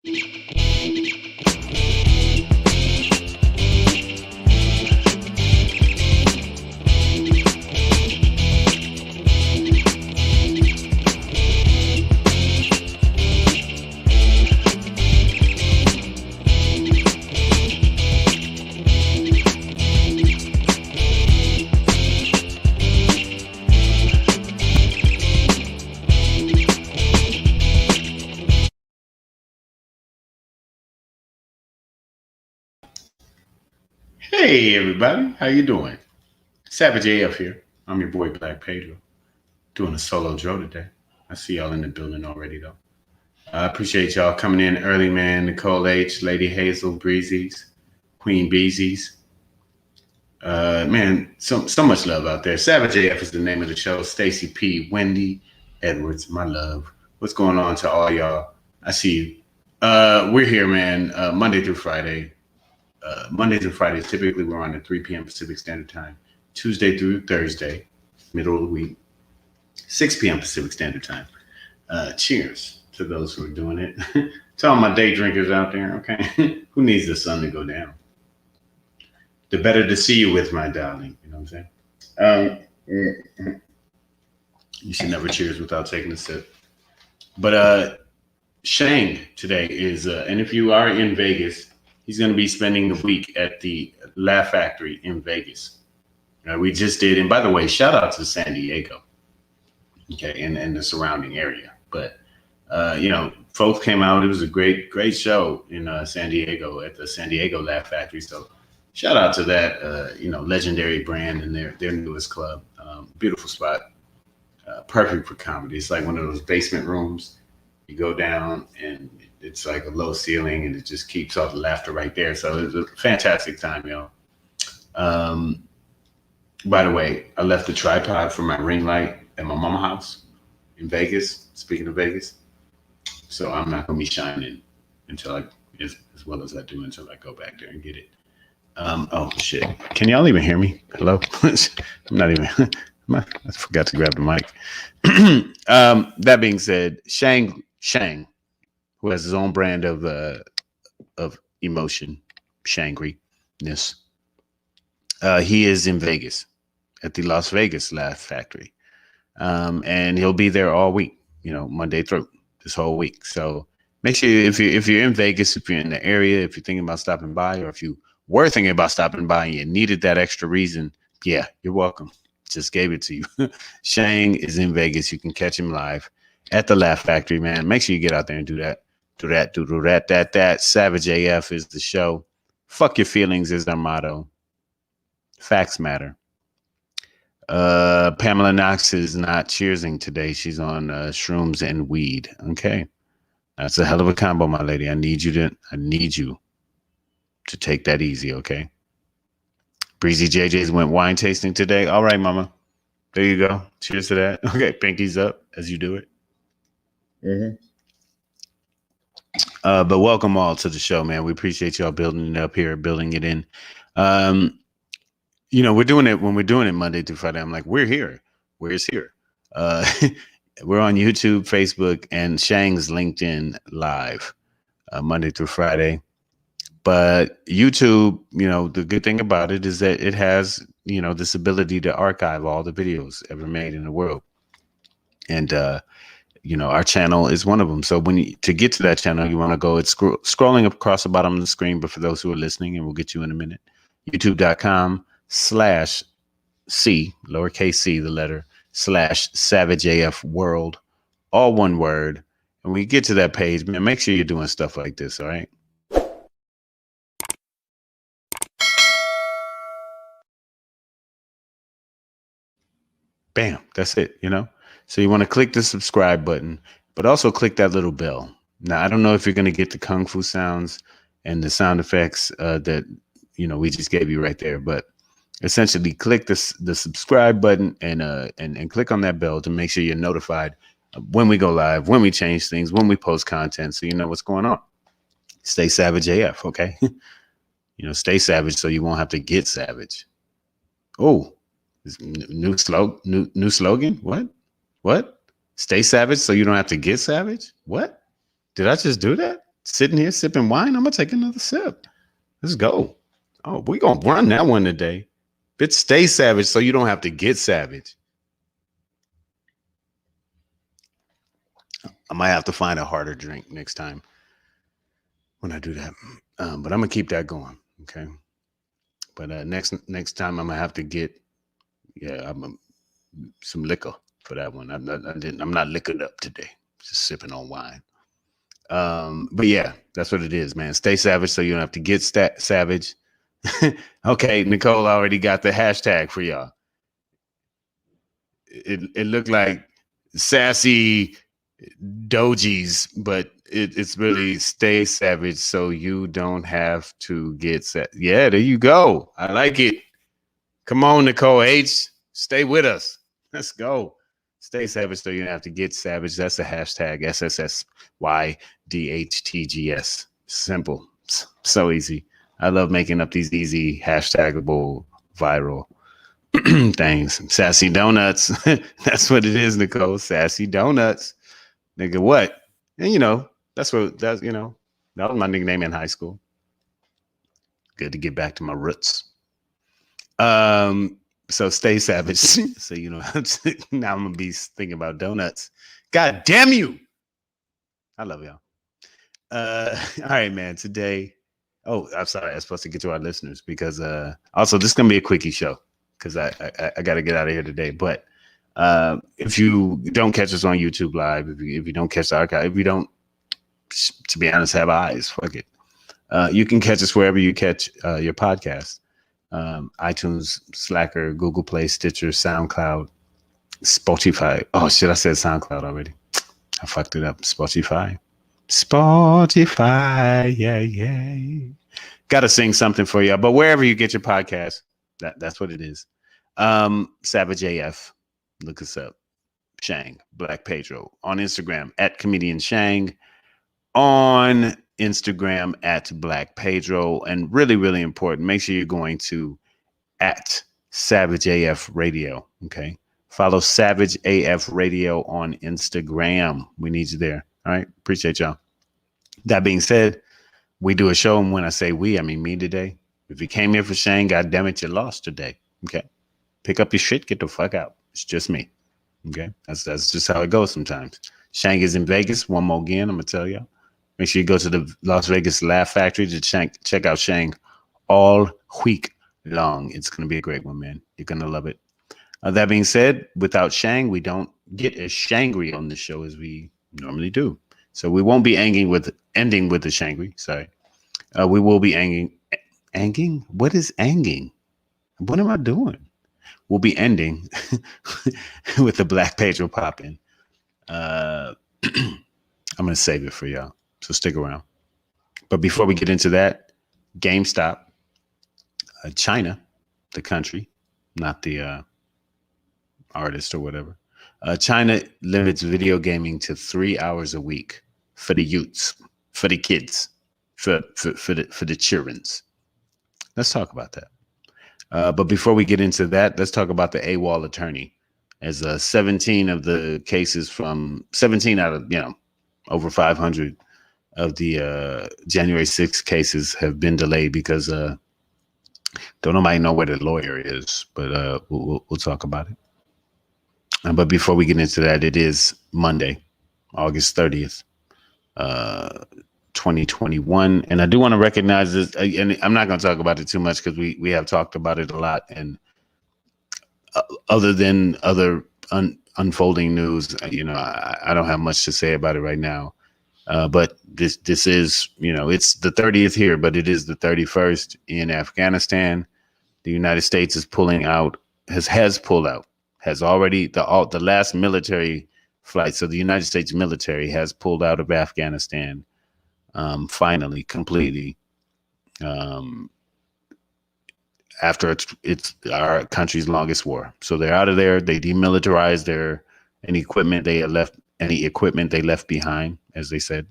Hey everybody, how you doing? Savage AF here. I'm your boy Black Pedro, doing a solo draw today. I see y'all in the building already though. I appreciate y'all coming in early, man. Nicole H, Lady Hazel, Breezies, Queen Beezies. Man, so much love out there. Savage AF is the name of the show. Stacy P, Wendy Edwards, my love. What's going on to all y'all? I see you. We're here, man. Monday through Friday. Mondays and Fridays, typically we're on at 3 p.m. Pacific Standard Time. Tuesday through Thursday, middle of the week, 6 p.m. Pacific Standard Time. Cheers to those who are doing it. To all my day drinkers out there, okay? Who needs the sun to go down? The better to see you with, my darling. You know what I'm saying? You should never cheers without taking a sip. But Shang today is, and if you are in Vegas, he's going to be spending the week at the Laugh Factory in Vegas. We just did, and by the way, shout out to San Diego, okay, and the surrounding area. But folks came out. It was a great show in San Diego at the San Diego Laugh Factory. So shout out to that, legendary brand and their newest club. Beautiful spot, perfect for comedy. It's like one of those basement rooms. You go down and it's like a low ceiling and it just keeps all the laughter right there. So it was a fantastic time, y'all. By the way, I left the tripod for my ring light at my mama's house in Vegas, speaking of Vegas. So I'm not going to be shining until as well as I do until I go back there and get it. Oh, shit. Can y'all even hear me? Hello? I'm not even, I forgot to grab the mic. That being said, Shang, who has his own brand of emotion, shangri-ness. He is in Vegas at the Las Vegas Laugh Factory. And he'll be there all week, Monday through this whole week. So make sure if you're in Vegas, if you're in the area, if you're thinking about stopping by, or if you were thinking about stopping by and you needed that extra reason, yeah, you're welcome. Just gave it to you. Shang is in Vegas. You can catch him live at the Laugh Factory, man. Make sure you get out there and do that. That. Savage AF is the show. Fuck your feelings is our motto. Facts matter. Pamela Knox is not cheersing today. She's on shrooms and weed. Okay. That's a hell of a combo, my lady. I need you to take that easy, okay? Breezy JJ's went wine tasting today. All right, mama. There you go. Cheers to that. Okay, pinkies up as you do it. Mm-hmm. But welcome all to the show, man. We appreciate y'all building it up here, building it in. We're doing it when we're doing it Monday through Friday. I'm like, we're here. Where's here? We're on YouTube, Facebook, and Shang's LinkedIn live Monday through Friday. But YouTube, the good thing about it is that it has, this ability to archive all the videos ever made in the world. And, our channel is one of them. So to get to that channel, you want to go, it's scrolling across the bottom of the screen. But for those who are listening, and we'll get you in a minute, youtube.com/C, lowercase c, the letter, /SavageAF World, all one word. And when you get to that page, man, make sure you're doing stuff like this. All right. Bam, that's it, So you want to click the subscribe button, but also click that little bell. Now, I don't know if you're going to get the Kung Fu sounds and the sound effects that, we just gave you right there. But essentially click the subscribe button and click on that bell to make sure you're notified when we go live, when we change things, when we post content, so you know what's going on. Stay savage AF, okay? Stay savage so you won't have to get savage. Oh. New slogan? What? Stay savage so you don't have to get savage? What? Did I just do that? sitting here sipping wine. I'm gonna take another sip. Let's go. Oh, we gonna run that one today. Bitch, stay savage so you don't have to get savage. I might have to find a harder drink next time when I do that. But I'm gonna keep that going. Okay. But next time I'm gonna have to get some liquor for that one. I'm not liquored up today. Just sipping on wine. But yeah, that's what it is, man. Stay savage so you don't have to get savage. Okay, Nicole already got the hashtag for y'all. It looked like sassy dojis, but it's really stay savage so you don't have to get set. Yeah, there you go. I like it. Come on, Nicole H. Stay with us. Let's go. Stay savage so you don't have to get savage. That's the hashtag SSSYDHTGS. Simple. So easy. I love making up these easy hashtagable viral things. Sassy donuts. That's what it is, Nicole. Sassy donuts. Nigga, what? And that was my nickname in high school. Good to get back to my roots. So stay savage. So now I'm gonna be thinking about donuts. God damn you. I love y'all. All right, man. Today. Oh, I'm sorry. I was supposed to get to our listeners because also this is gonna be a quickie show because I got to get out of here today. But if you don't catch us on YouTube Live, if you don't catch the archive, if you don't, to be honest, have eyes, fuck it. You can catch us wherever you catch your podcast. iTunes, Slacker, Google Play, Stitcher, SoundCloud, Spotify. Oh shit, I said SoundCloud already. I fucked it up. Spotify. Yeah. Gotta sing something for you, but wherever you get your podcast, that's what it is. Savage AF. Look us up. Shang, Black Pedro. On Instagram at Comedian Shang. On Instagram at Black Pedro. And really, really important, make sure you're going to at Savage AF Radio. Okay. Follow Savage AF Radio on Instagram. We need you there. All right. Appreciate y'all. That being said, we do a show. And when I say we, I mean me today. If you came here for Shang, God damn it, you lost today. Okay. Pick up your shit. Get the fuck out. It's just me. Okay. That's just how it goes sometimes. Shang is in Vegas. One more again. I'm going to tell y'all. Make sure you go to the Las Vegas Laugh Factory to check out Shang all week long. It's going to be a great one, man. You're going to love it. That being said, without Shang, we don't get as shangry on the show as we normally do. So we won't be ending with the shangry. Sorry. We will be anging. What is anging? What am I doing? We'll be ending with the Black Pedro pop-in. I'm going to save it for y'all. So stick around. But before we get into that, GameStop, China, the country, not the artist or whatever. China limits video gaming to 3 hours a week for the youths, for the kids, for the childrens. Let's talk about that. But before we get into that, let's talk about the AWOL attorney. As 17 of the cases from 17 out of over 500 of the January 6th cases have been delayed because don't nobody know where the lawyer is. But we'll talk about it. But before we get into that, it is Monday, August 30th, 2021. And I do want to recognize this, and I'm not going to talk about it too much because we have talked about it a lot. And other than other unfolding news, I don't have much to say about it right now. But this is, it's the 30th here, but it is the 31st in Afghanistan. The United States is pulling out, has pulled out. Has already the last military flight. So the United States military has pulled out of Afghanistan, finally, completely, after it's our country's longest war. So they're out of there. They demilitarized any equipment they left behind, as they said.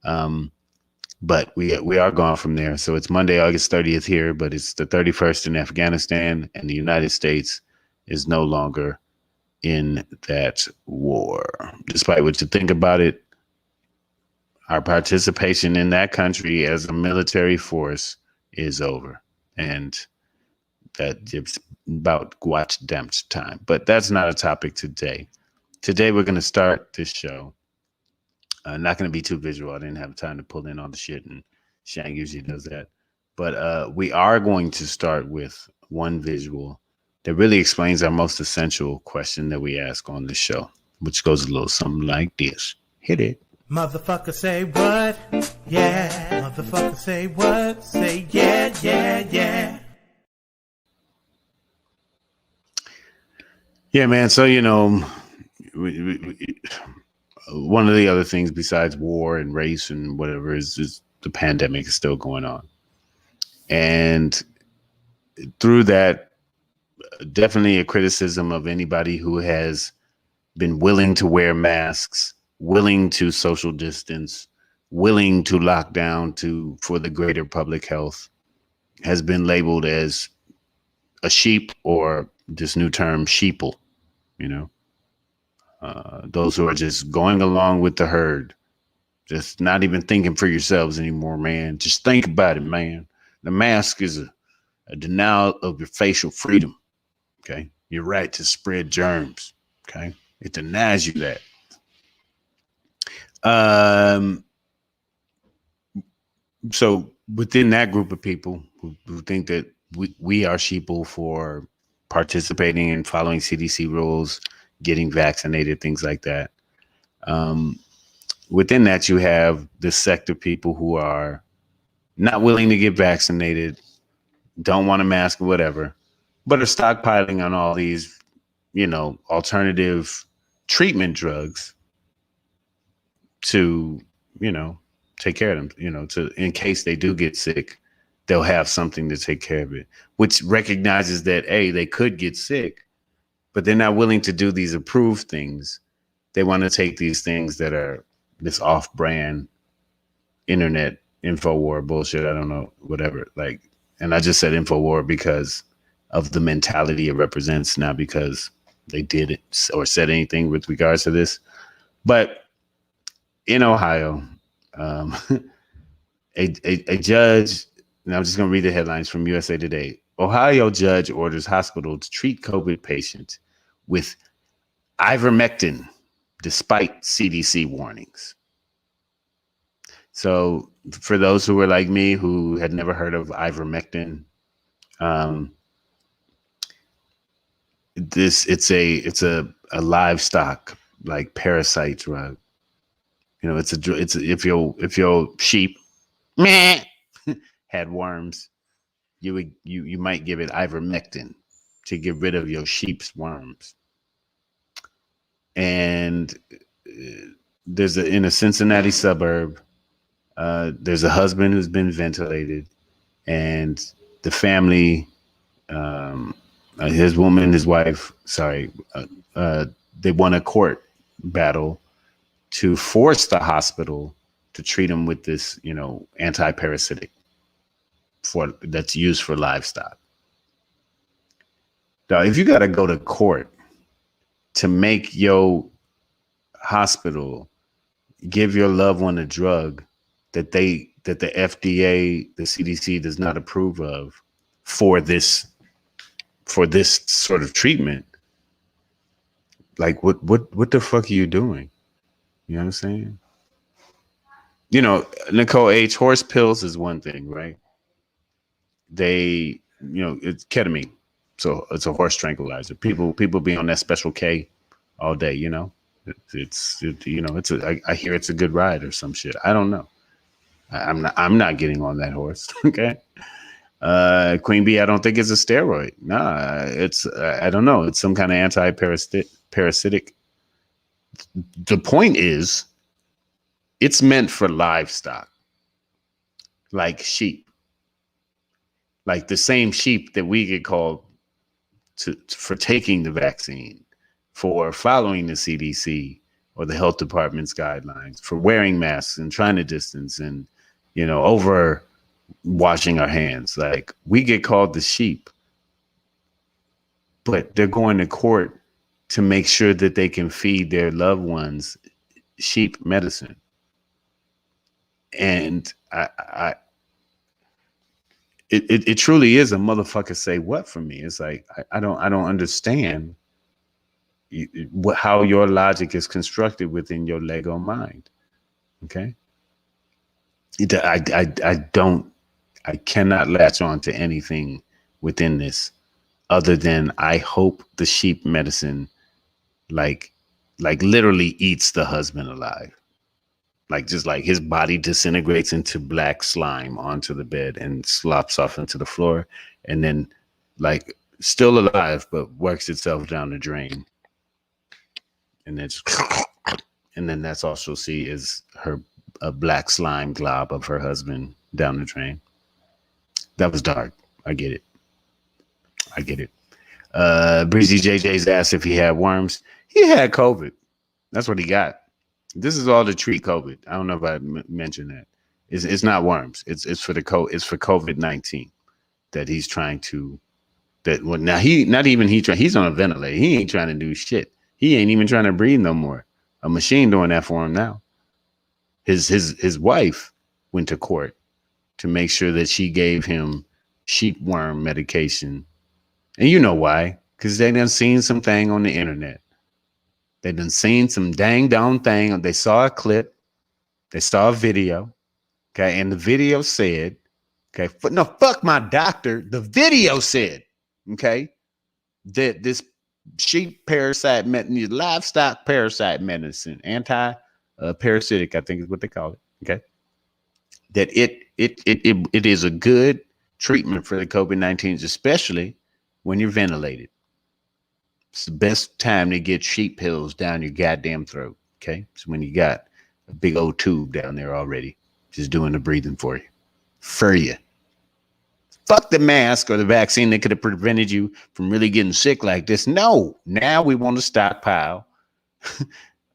But we are gone from there. So it's Monday, August 30th here, but it's the 31st in Afghanistan, and the United States is no longer in that war. Despite what you think about it, our participation in that country as a military force is over. And that it's about watch damage time. But that's not a topic today. Today, we're going to start this show. Not going to be too visual. I didn't have time to pull in all the shit, and Shang usually does that. But we are going to start with one visual that really explains our most essential question that we ask on the show, which goes a little something like this. Hit it. Motherfucker say what? Yeah. Motherfucker say what? Say yeah, yeah, yeah. Yeah, man. So, one of the other things besides war and race and whatever is the pandemic is still going on. And through that, definitely a criticism of anybody who has been willing to wear masks, willing to social distance, willing to lock down for the greater public health, has been labeled as a sheep, or this new term, sheeple, those who are just going along with the herd, just not even thinking for yourselves anymore, man. Just think about it, man. The mask is a denial of your facial freedom. Okay. Your right to spread germs. Okay. It denies you that. So within that group of people who think that we are sheeple for participating and following CDC rules, getting vaccinated, things like that. Within that, you have this sect of people who are not willing to get vaccinated, don't want a mask or whatever, but are stockpiling on all these, alternative treatment drugs to, take care of them, in case they do get sick, they'll have something to take care of it, which recognizes that, A, they could get sick, but they're not willing to do these approved things. They want to take these things that are this off-brand internet InfoWar bullshit. I don't know, whatever. And I just said InfoWar because of the mentality it represents, not because they did it or said anything with regards to this. But in Ohio, a judge, and I'm just going to read the headlines from USA Today. Ohio judge orders hospital to treat COVID patients with ivermectin despite CDC warnings. So for those who were like me, who had never heard of ivermectin, it's a livestock like parasite drug. If your sheep meh, had worms, you might give it ivermectin to get rid of your sheep's worms. And in a Cincinnati suburb, there's a husband who's been ventilated, and the family, his wife, they won a court battle to force the hospital to treat him with this, anti-parasitic that's used for livestock. Now, if you got to go to court to make your hospital give your loved one a drug that the FDA, the CDC does not approve of for this sort of treatment, like what the fuck are you doing? You know what I'm saying? Nicole H., horse pills is one thing, right? It's ketamine. So it's a horse tranquilizer. People be on that special K all day, I hear it's a good ride or some shit. I don't know. I'm not getting on that horse. Okay. Queen Bee, I don't think it's a steroid. Nah, it's, I don't know. It's some kind of anti-parasitic. The point is, it's meant for livestock, like sheep, like the same sheep that we get called for taking the vaccine, for following the CDC or the health department's guidelines, for wearing masks and trying to distance and, over washing our hands. Like, we get called the sheep, but they're going to court to make sure that they can feed their loved ones sheep medicine. And it truly is a motherfucker say what for me. It's like I don't understand how your logic is constructed within your Lego mind. Okay, I cannot latch on to anything within this other than I hope the sheep medicine like literally eats the husband alive. Like just like his body disintegrates into black slime onto the bed and slops off into the floor, and then like still alive but works itself down the drain. And then and then that's all she'll see is a black slime glob of her husband down the drain. That was dark. I get it. Breezy JJ's asked if he had worms. He had COVID. That's what he got. This is all to treat COVID. I don't know if I mentioned that. It's not worms. It's for COVID-19 that he's trying to. That well, now he's on a ventilator. He ain't trying to do shit. He ain't even trying to breathe no more. A machine doing that for him now. His wife went to court to make sure that she gave him sheep worm medication. And you know why? Because they done seen some thing on the internet. They done seen some dang down thing. They saw a clip. They saw a video. Okay. And the video said, okay, no, fuck my doctor. The video said, okay, that this sheep parasite, livestock parasite medicine, anti-parasitic, I think is what they call it. Okay. That it is a good treatment for the COVID-19, especially when you're ventilated. It's the best time to get sheep pills down your goddamn throat. Okay. So when you got a big old tube down there already, just doing the breathing for you. For you. Fuck the mask or the vaccine that could have prevented you from really getting sick like this. No. Now we want to stockpile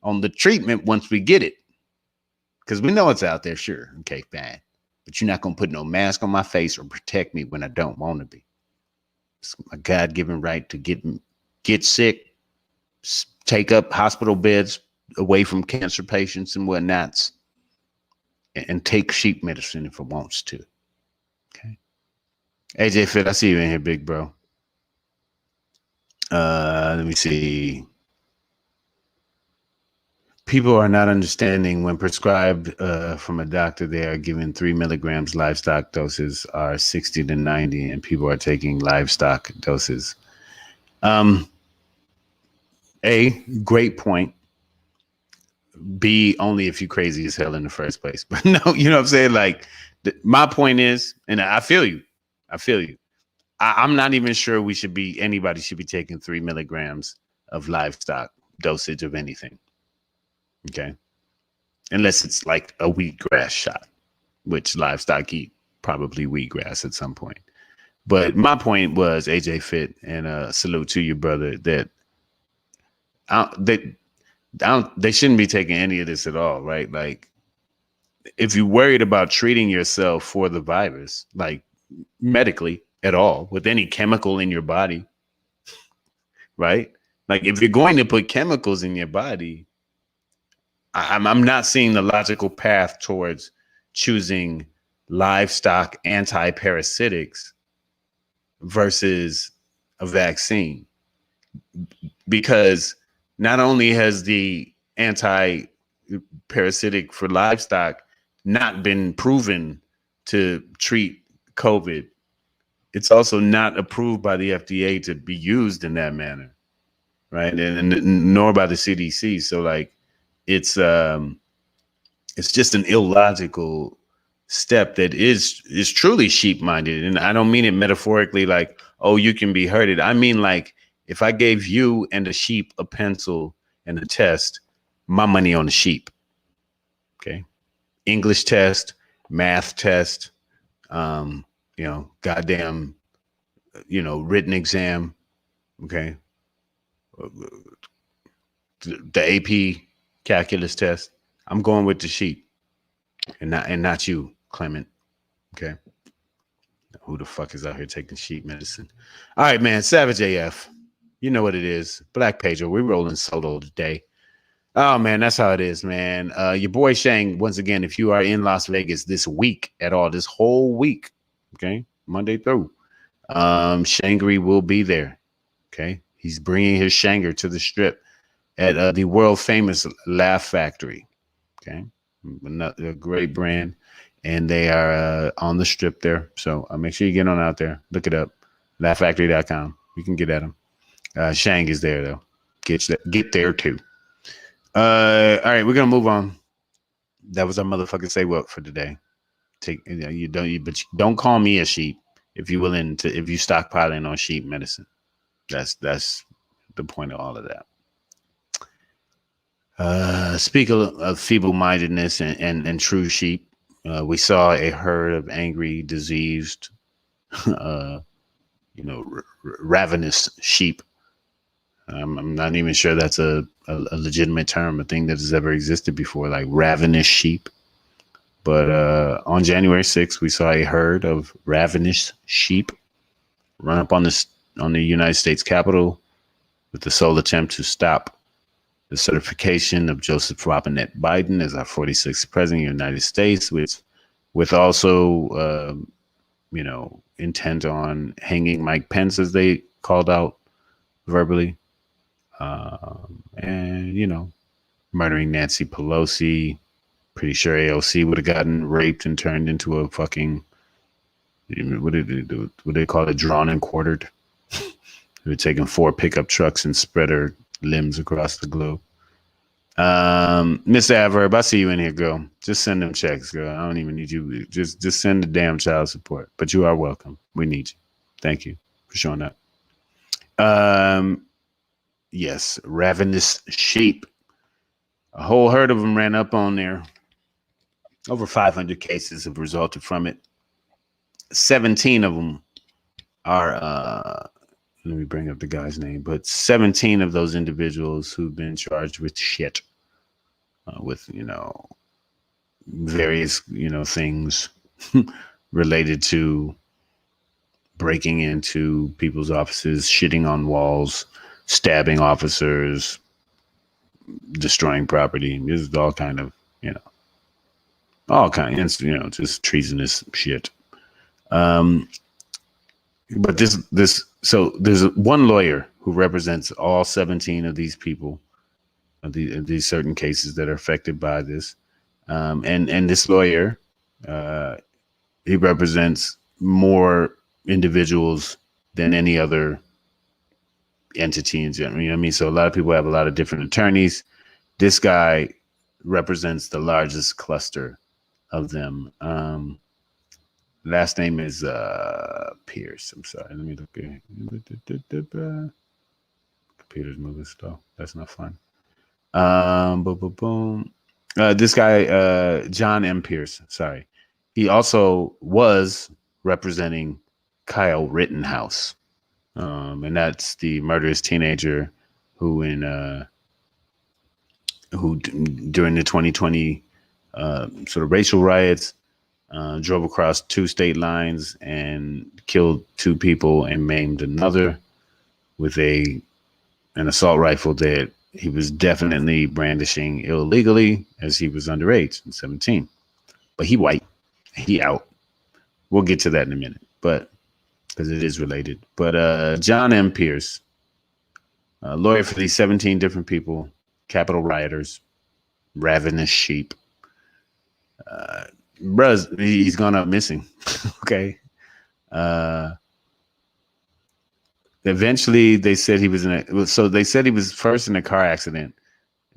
on the treatment once we get it. Because we know it's out there, sure. Okay, fine. But you're not going to put no mask on my face or protect me when I don't want to be. It's my God-given right to get sick, take up hospital beds away from cancer patients and whatnots, and take sheep medicine if it wants to. Okay. AJ Fit, I see you in here, big bro. Let me see. People are not understanding when prescribed from a doctor, they are given 3 milligrams. Livestock doses are 60 to 90, and people are taking livestock doses. A, great point. B, only if you crazy as hell in the first place. But no, you know what I'm saying? Like, my point is, and I feel you. I'm not even sure anybody should be taking 3 milligrams of livestock dosage of anything. Okay. Unless it's like a wheatgrass shot, which livestock eat probably wheatgrass at some point. But my point was, AJ Fit, and salute to you, brother, that they shouldn't be taking any of this at all, right? Like, if you're worried about treating yourself for the virus, like medically at all, with any chemical in your body, right? Like, if you're going to put chemicals in your body, I'm not seeing the logical path towards choosing livestock anti-parasitics versus a vaccine, because not only has the anti-parasitic for livestock not been proven to treat COVID, it's also not approved by the FDA to be used in that manner, right? And nor by the CDC. So like, it's just an illogical step that is truly sheep-minded. And I don't mean it metaphorically like, oh, you can be hurted. I mean, like, if I gave you and a sheep a pencil and a test, my money on the sheep. Okay. English test, math test, goddamn, written exam. Okay. The AP calculus test. I'm going with the sheep and not you, Clement. Okay. Who the fuck is out here taking sheep medicine? All right, man. Savage AF. You know what it is. Black Pedro. We're rolling solo today. Oh man, that's how it is, man. Your boy Shang, once again, if you are in Las Vegas this week at all, this whole week, okay, Monday through, Shangri will be there. Okay, he's bringing his Shanger to the strip at the world famous Laugh Factory. Okay, a great brand, and they are on the strip there. So make sure you get on out there, look it up, laughfactory.com. You can get at them. Shang is there though. Get there too. All right, we're gonna move on. That was our motherfucking say what for today. But you don't call me a sheep if you stockpiling on sheep medicine. That's the point of all of that. Speak of feeble-mindedness and true sheep. We saw a herd of angry, diseased, ravenous sheep. I'm not even sure that's a legitimate term, a thing that has ever existed before, like ravenous sheep. But on January 6th, we saw a herd of ravenous sheep run up on the United States Capitol with the sole attempt to stop the certification of Joseph Robinette Biden as our 46th president of the United States, with also, intent on hanging Mike Pence, as they called out verbally, and murdering Nancy Pelosi. Pretty sure AOC would have gotten raped and turned into a fucking, what did they do? What they call it? Drawn and quartered. They were taking 4 pickup trucks and spread her limbs across the globe. Miss Adverb, I see you in here, girl. Just send them checks, girl. I don't even need you. Just send the damn child support. But you are welcome. We need you. Thank you for showing up. Yes, ravenous sheep. A whole herd of them ran up on there. Over 500 cases have resulted from it. 17 of them are, let me bring up the guy's name, but 17 of those individuals who've been charged with shit, with, various, things related to breaking into people's offices, shitting on walls, stabbing officers, destroying property. This is all kind of, all kinds, just treasonous shit. But so there's one lawyer who represents all 17 of these people, these certain cases that are affected by this. And this lawyer, he represents more individuals than any other entity in general. You know what I mean? So a lot of people have a lot of different attorneys. This guy represents the largest cluster of them. Last name is Pierce. I'm sorry. Let me look at computer's moving slow. That's not fun. Boom. This guy, John M. Pierce. Sorry. He also was representing Kyle Rittenhouse. And that's the murderous teenager who during the 2020 sort of racial riots drove across 2 state lines and killed 2 people and maimed another with an assault rifle that he was definitely brandishing illegally, as he was underage, 17. But he white, he out. We'll get to that in a minute, but because it is related. But John M. Pierce, a lawyer for these 17 different people, Capitol rioters, ravenous sheep. Bruh, he's gone up missing. Okay. Eventually, they said he was they said he was first in a car accident.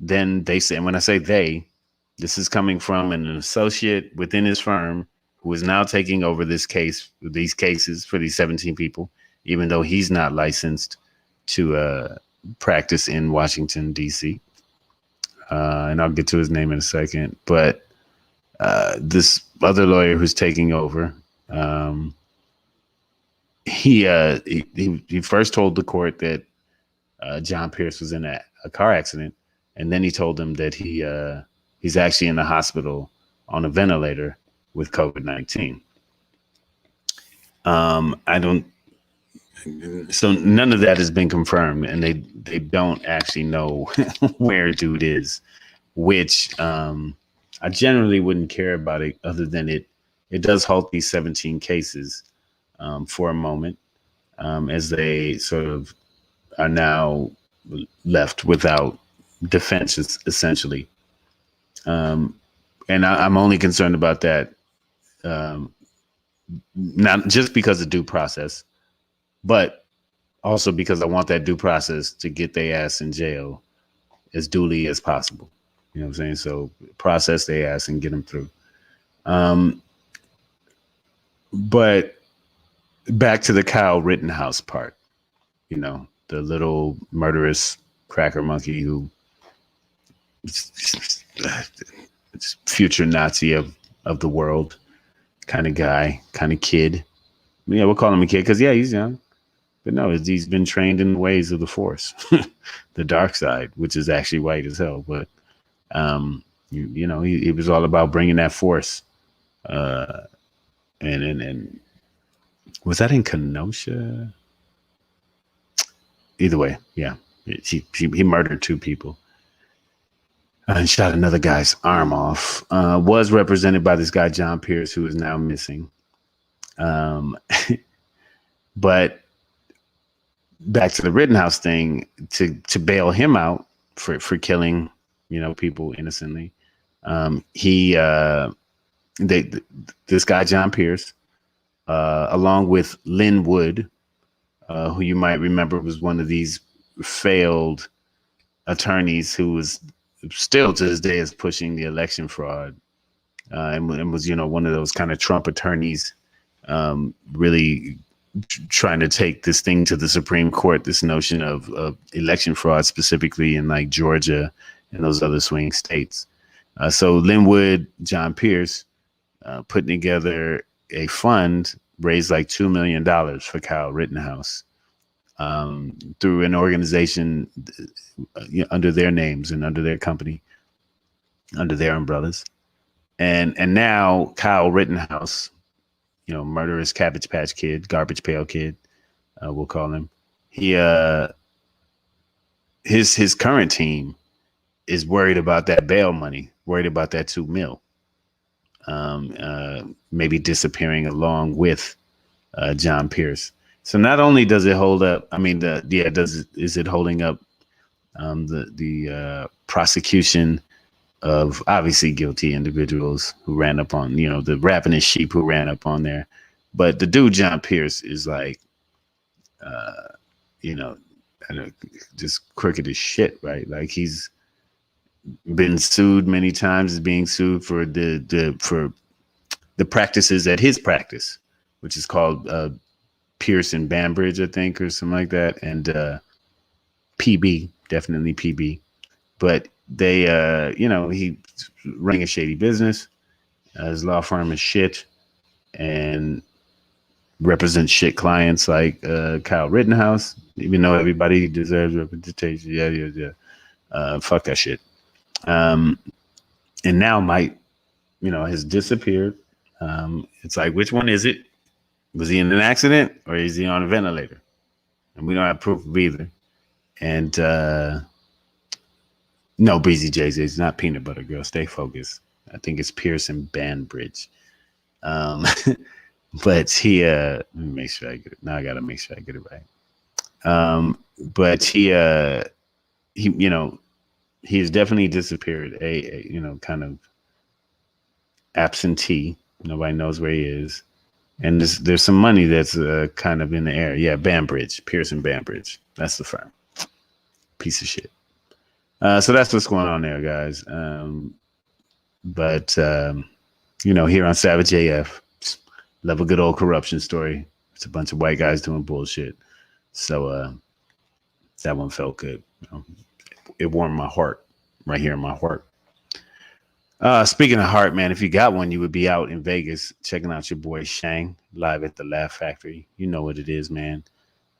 Then they said, and when I say they, this is coming from an associate within his firm who is now taking over these cases for these 17 people, even though he's not licensed to practice in Washington, D.C. And I'll get to his name in a second. But this other lawyer who's taking over, he first told the court that John Pierce was in a car accident, and then he told them that he's actually in the hospital on a ventilator with COVID-19. So none of that has been confirmed, and they don't actually know where dude is, which I generally wouldn't care about it, other than it does halt these 17 cases for a moment, as they sort of are now left without defense, essentially. And I'm only concerned about that, not just because of due process, but also because I want that due process to get their ass in jail as duly as possible. You know what I'm saying? So process their ass and get them through. But back to the Kyle Rittenhouse part, the little murderous cracker monkey who future Nazi of the world kind of guy, kind of kid. Yeah, we'll call him a kid because, yeah, he's young. But no, he's been trained in the ways of the Force, the dark side, which is actually white as hell. But, he was all about bringing that Force. And was that in Kenosha? Either way, yeah. He murdered 2 people. And shot another guy's arm off. Was represented by this guy, John Pierce, who is now missing. But back to the Rittenhouse thing, to bail him out for killing, people innocently. This guy, John Pierce, along with Lynn Wood, who you might remember was one of these failed attorneys who was still to this day is pushing the election fraud, and was, one of those kind of Trump attorneys, really trying to take this thing to the Supreme Court, this notion of election fraud, specifically in like Georgia and those other swing states. So Linwood, John Pierce, putting together a fund, raised like $2 million for Kyle Rittenhouse, through an organization under their names and under their company, under their umbrellas. And now Kyle Rittenhouse, murderous Cabbage Patch Kid, Garbage Pail Kid, we'll call him. He his current team is worried about that bail money, worried about that $2 million, maybe disappearing along with John Pierce. So not only does it hold up, is it holding up the prosecution of obviously guilty individuals who ran up on, the ravenous sheep who ran up on there. But the dude, John Pierce, is like, just crooked as shit, right? Like he's been sued many times, is being sued for the practices at his practice, which is called Pierce and Banbridge, I think, or something like that. And PB, definitely PB. But they, he ran a shady business. His law firm is shit and represents shit clients like Kyle Rittenhouse, even though everybody deserves representation. Yeah. Fuck that shit. And now has disappeared. It's like, which one is it? Was he in an accident or is he on a ventilator? And we don't have proof of either. And no, Breezy Jay-Z, it's not Peanut Butter Girl. Stay focused. I think it's Pierce and Banbridge. But he, let me make sure I get it. Now I got to make sure I get it right. But he has definitely disappeared. Kind of absentee. Nobody knows where he is. And there's some money that's kind of in the air. Yeah, Banbridge, Pierce and Banbridge. That's the firm. Piece of shit. So that's what's going on there, guys. But here on Savage AF, love a good old corruption story. It's a bunch of white guys doing bullshit. So that one felt good. It warmed my heart right here in my heart. Speaking of heart, man, if you got one, you would be out in Vegas checking out your boy Shang live at the Laugh Factory. You know what it is, man.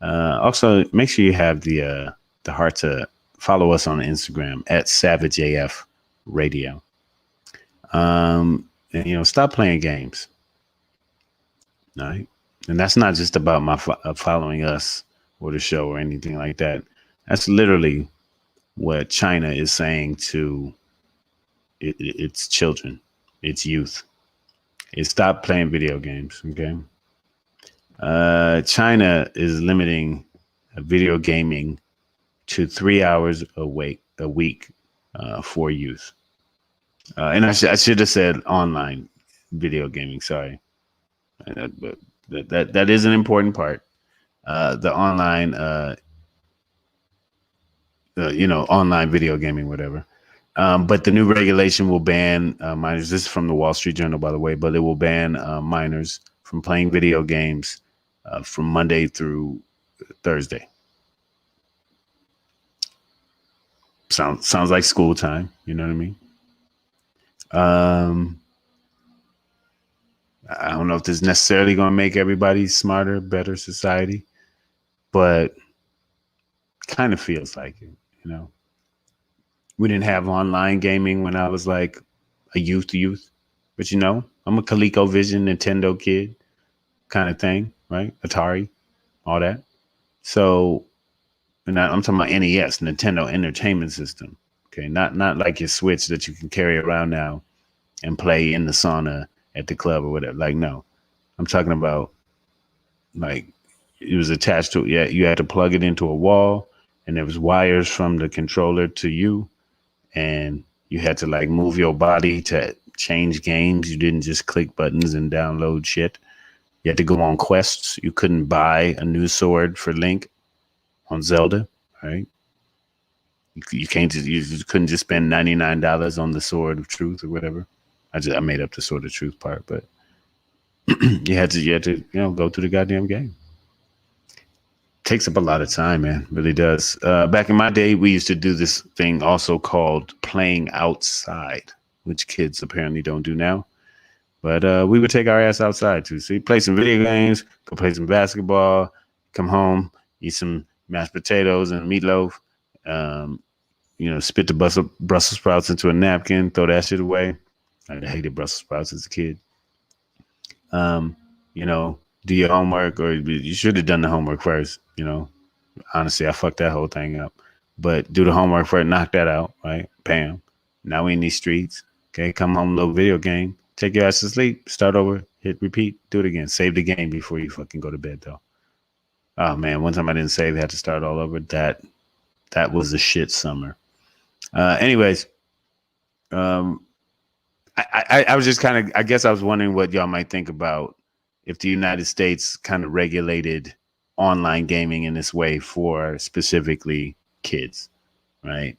Also, make sure you have the heart to follow us on Instagram at SavageAF Radio. And stop playing games. All right. And that's not just about my following us or the show or anything like that. That's literally what China is saying to its children, its youth. Is stop playing video games. Okay. China is limiting video gaming to 3 hours a week for youth. And I should have said online video gaming. Sorry, but that is an important part. The online, online video gaming, whatever. But the new regulation will ban minors. This is from the Wall Street Journal, by the way. But it will ban minors from playing video games from Monday through Thursday. Sounds like school time. You know what I mean? I don't know if this is necessarily going to make everybody smarter, better society, but kind of feels like it, you know. We didn't have online gaming when I was like a youth, but you know, I'm a ColecoVision Nintendo kid kind of thing, right? Atari, all that. So, and I'm talking about NES, Nintendo Entertainment System. Okay, not like your Switch that you can carry around now and play in the sauna at the club or whatever. Like, no, I'm talking about like it was attached to, yeah, you had to plug it into a wall and there was wires from the controller to you and you had to like move your body to change games. You didn't just click buttons and download shit. You had to go on quests. You couldn't buy a new sword for Link on Zelda, right? You can't just, you couldn't just spend $99 on the Sword of Truth or whatever. I made up the Sword of Truth part, but you had to go through the goddamn game. Takes up a lot of time, man. Really does. Back in my day, we used to do this thing also called playing outside, which kids apparently don't do now. But we would take our ass outside to see, play some video games, go play some basketball, come home, eat some mashed potatoes and meatloaf. Spit the Brussels sprouts into a napkin, throw that shit away. I hated Brussels sprouts as a kid. Do your homework, or you should have done the homework first. Honestly, I fucked that whole thing up. But do the homework first, knock that out, right? Bam. Now we in these streets. Okay, come home, little video game. Take your ass to sleep. Start over. Hit repeat. Do it again. Save the game before you fucking go to bed, though. Oh man, one time I didn't save. I had to start all over. That was a shit summer. Anyways, I was just kind of, I guess I was wondering what y'all might think about if the United States kind of regulated online gaming in this way for specifically kids, right?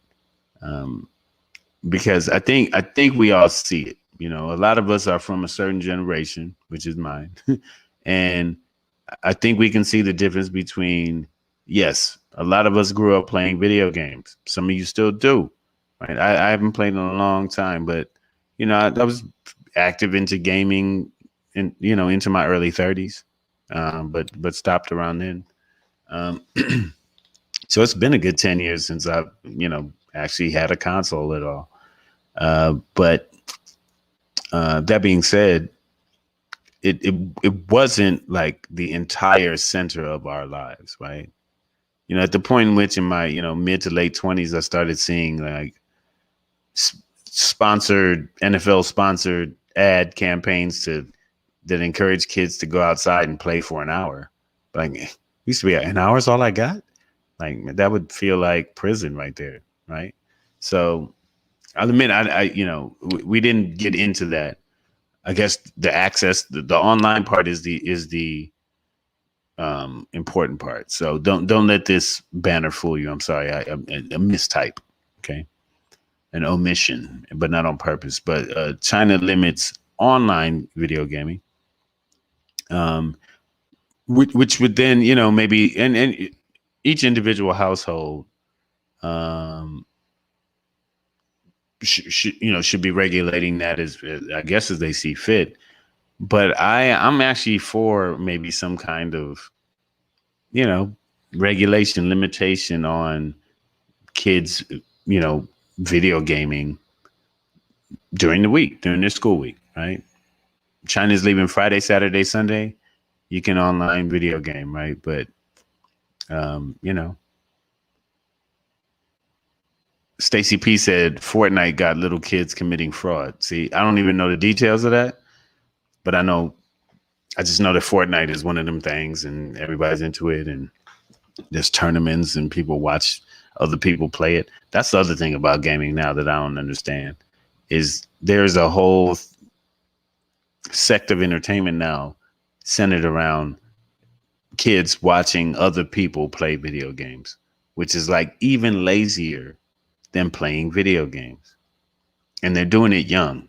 Because I think we all see it. A lot of us are from a certain generation, which is mine, and I think we can see the difference between, yes, a lot of us grew up playing video games. Some of you still do, right? I haven't played in a long time, but I was active into gaming into my early 30s, but stopped around then. So it's been a good 10 years since I've, actually had a console at all. But that being said, it wasn't like the entire center of our lives, right? At the point in which in my, mid to late 20s, I started seeing like NFL sponsored ad campaigns that encourage kids to go outside and play for an hour. Like, used to be an hour is all I got. Like, that would feel like prison right there, right? So I'll admit, we didn't get into that. I guess the access, the online part is the important part. So don't let this banner fool you. I'm sorry, a mistype, okay, an omission, but not on purpose. But China limits online video gaming, which would then maybe and each individual household should be regulating that as I guess as they see fit. But I'm actually for maybe some kind of regulation limitation on kids video gaming during the week, during their school week, right? China's leaving Friday, Saturday, Sunday. You can online video game, right? But you know, Stacey P said Fortnite got little kids committing fraud. See, I don't even know the details of that, but I just know that Fortnite is one of them things, and everybody's into it, and there's tournaments, and people watch other people play it. That's the other thing about gaming now that I don't understand is there's a whole sect of entertainment now centered around kids watching other people play video games, which is like even lazier than playing video games. And they're doing it young.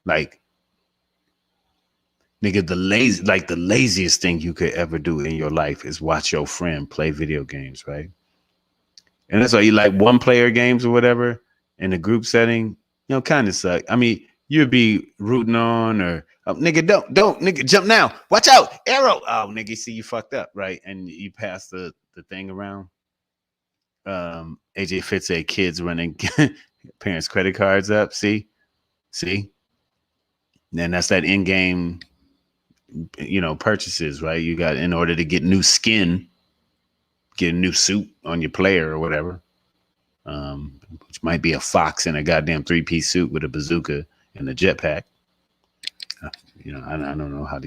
Like, nigga, the laziest thing you could ever do in your life is watch your friend play video games, right? And that's why you like one player games or whatever in a group setting, you know, kind of suck. I mean, you'd be rooting on or nigga, don't, nigga, jump now. Watch out, arrow. Oh, nigga, see you fucked up, right? And you pass the thing around. AJ Fitz said kids running parents' credit cards up. See? And that's that in-game, you know, purchases, right? You got in order to get new skin, get a new suit on your player or whatever. Which might be a fox in a goddamn 3-piece suit with a bazooka and a jetpack. You know, I don't know how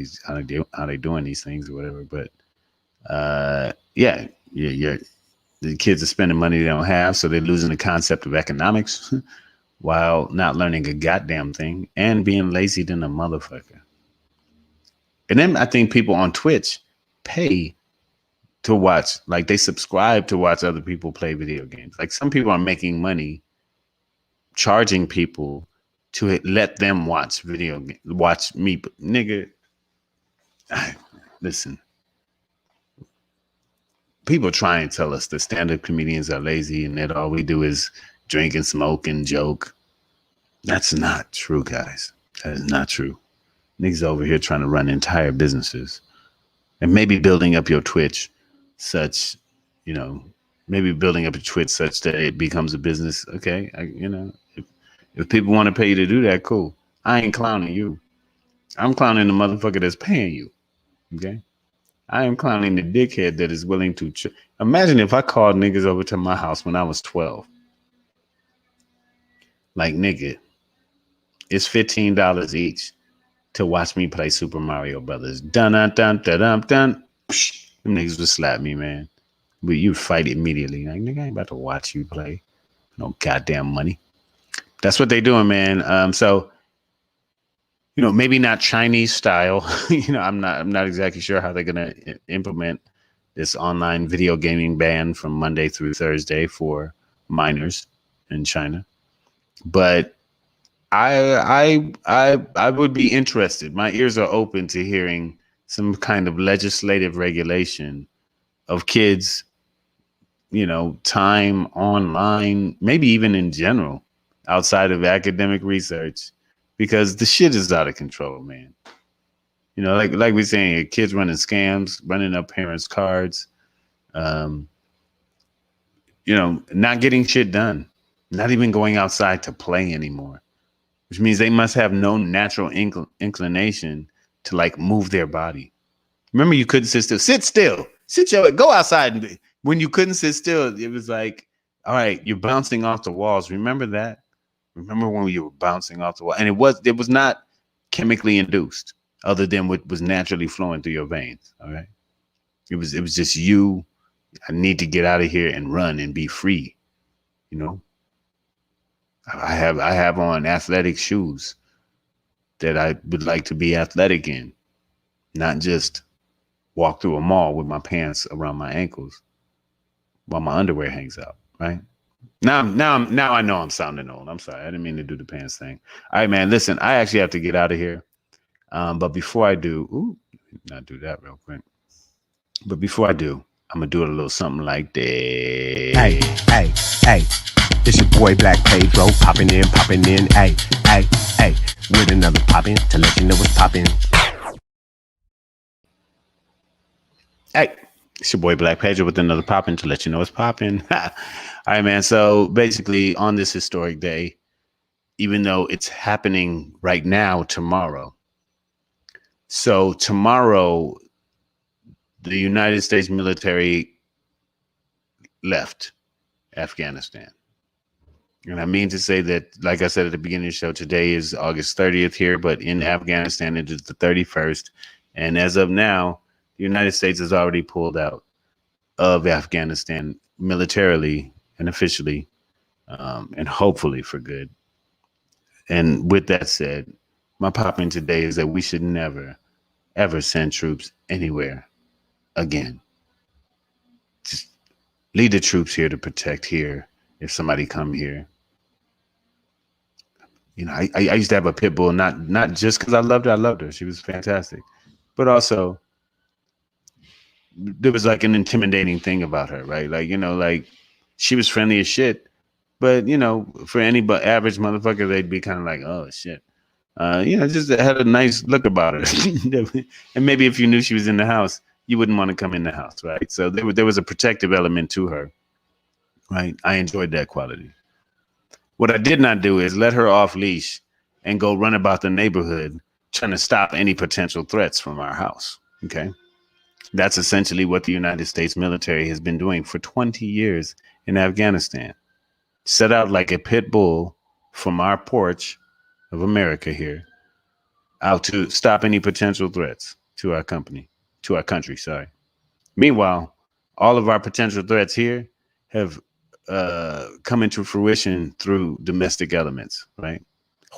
they doing these things or whatever, but yeah, the kids are spending money they don't have, so they're losing the concept of economics while not learning a goddamn thing and being lazy than a motherfucker. And then I think people on Twitch pay to watch, like they subscribe to watch other people play video games. Like some people are making money charging people to let them watch watch me. But nigga, listen, people try and tell us that stand-up comedians are lazy and that all we do is drink and smoke and joke. That's not true, guys. That is not true. Niggas over here trying to run entire businesses and maybe building up your Twitch such, you know, maybe building up a Twitch such that it becomes a business. Okay. You know, if people want to pay you to do that, cool. I ain't clowning you. I'm clowning the motherfucker that's paying you. Okay. I am clowning the dickhead that is willing to. Imagine if I called niggas over to my house when I was 12. Like, nigga, it's $15 each to watch me play Super Mario Brothers. Dun dun dun dun dun dun. Psh, them niggas would slap me, man. But you fight immediately. Like, nigga, I ain't about to watch you play. No goddamn money. That's what they doing, man. So, you know, maybe not Chinese style. You know, I'm not exactly sure how they're gonna implement this online video gaming ban from Monday through Thursday for minors in China. But I would be interested. My ears are open to hearing some kind of legislative regulation of kids, you know, time online, maybe even in general, outside of academic research, because the shit is out of control, man. You know, like we're saying, kids running scams, running up parents' cards, you know, not getting shit done, not even going outside to play anymore, which means they must have no natural inclination to like move their body. Remember, you couldn't sit still, go outside. And when you couldn't sit still, it was like, all right, you're bouncing off the walls. Remember that? Remember when you were bouncing off the wall? And it was not chemically induced other than what was naturally flowing through your veins. All right. It was just you. I need to get out of here and run and be free. You know, I have on athletic shoes that I would like to be athletic in, not just walk through a mall with my pants around my ankles while my underwear hangs out. Right. Now I know I'm sounding old. I'm sorry. I didn't mean to do the pants thing. All right, man. Listen, I actually have to get out of here. But before I do, not do that real quick. But before I do, I'm gonna do a little something like this. Hey, it's your boy Black Pedro, popping in, hey, with another poppin' to let you know what's poppin'. Hey, it's your boy Black Pedro with another poppin' to let you know what's poppin'. All right, man. So basically, on this historic day, even though it's happening right now, tomorrow, So tomorrow, the United States military left Afghanistan. And I mean to say that, like I said at the beginning of the show, today is August 30th here, but in Afghanistan, it is the 31st. And as of now, the United States has already pulled out of Afghanistan militarily and officially, and hopefully for good. And with that said, my popping today is that we should never, ever send troops anywhere again. Just leave the troops here to protect here if somebody come here. You know, I used to have a pit bull, not just because I loved her. She was fantastic. But also, there was like an intimidating thing about her, right? Like, you know, like she was friendly as shit. But, you know, for any but average motherfucker, they'd be kind of like, oh, shit. You know, just had a nice look about her. And maybe if you knew she was in the house, you wouldn't want to come in the house, right? So there was a protective element to her, right? I enjoyed that quality. What I did not do is let her off leash and go run about the neighborhood trying to stop any potential threats from our house, okay? That's essentially what the United States military has been doing for 20 years in Afghanistan. Set out like a pit bull from our porch of America here out to stop any potential threats to our country, sorry. Meanwhile, all of our potential threats here have come into fruition through domestic elements, right?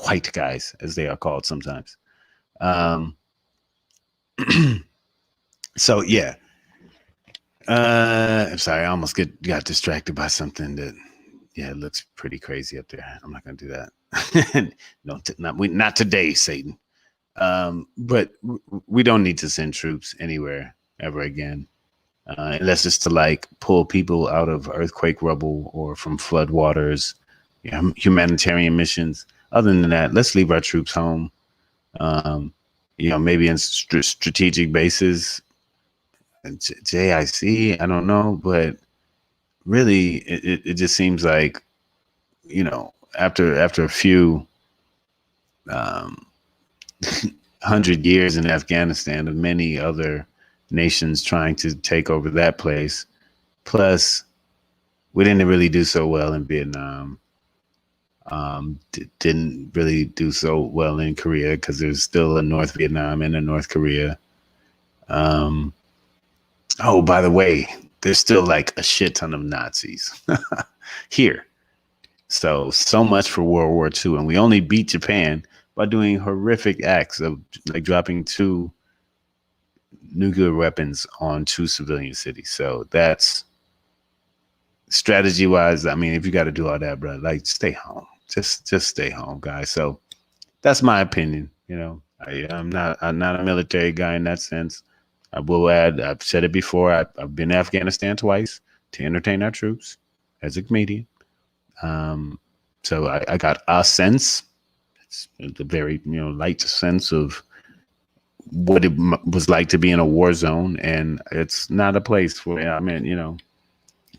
White guys, as they are called sometimes. So yeah. I'm sorry, I almost got distracted by something that, yeah, it looks pretty crazy up there. I'm not gonna do that. No, not today, Satan. But we don't need to send troops anywhere ever again, unless it's to like pull people out of earthquake rubble or from flood waters, you know, humanitarian missions. Other than that, let's leave our troops home. You know, maybe in strategic bases, JIC, I don't know, but really, it just seems like, you know, after a few 100 years in Afghanistan of many other nations trying to take over that place, plus we didn't really do so well in Vietnam. Didn't really do so well in Korea because there's still a North Vietnam and a North Korea. Oh, by the way, there's still like a shit ton of Nazis here. So much for World War II. And we only beat Japan by doing horrific acts of like dropping 2 nuclear weapons on 2 civilian cities. So that's strategy wise. I mean, if you got to do all that, bro, like stay home, just stay home, guys. So that's my opinion. You know, I'm not a military guy in that sense. I will add, I've said it before. I've been to Afghanistan twice to entertain our troops as a comedian. So I got a sense, it's a very, you know, light sense of what it was like to be in a war zone. And it's not a place for, I mean, you know,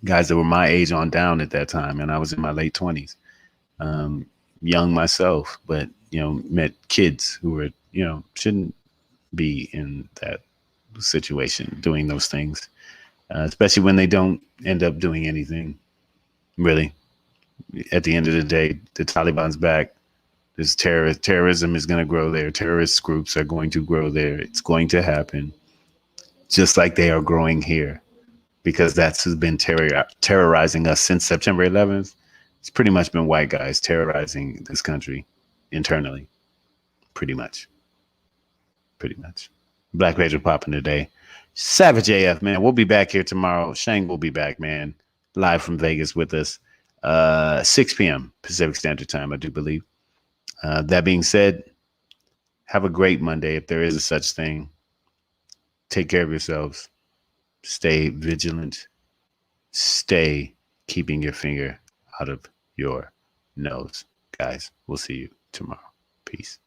guys that were my age on down at that time. And I was in my late 20s, young myself, but, you know, met kids who were, you know, shouldn't be in that situation doing those things, especially when they don't end up doing anything, really. At the end of the day, the Taliban's back. This terrorism is going to grow there. Terrorist groups are going to grow there. It's going to happen, just like they are growing here, because that's who's been terrorizing us since September 11th. It's pretty much been white guys terrorizing this country internally, pretty much. Black Pedro popping today. Savage AF, man. We'll be back here tomorrow. Shang will be back, man, live from Vegas with us. 6 p.m. Pacific Standard Time, I do believe. That being said, have a great Monday if there is a such thing. Take care of yourselves. Stay vigilant. Stay keeping your finger out of your nose. Guys, we'll see you tomorrow. Peace.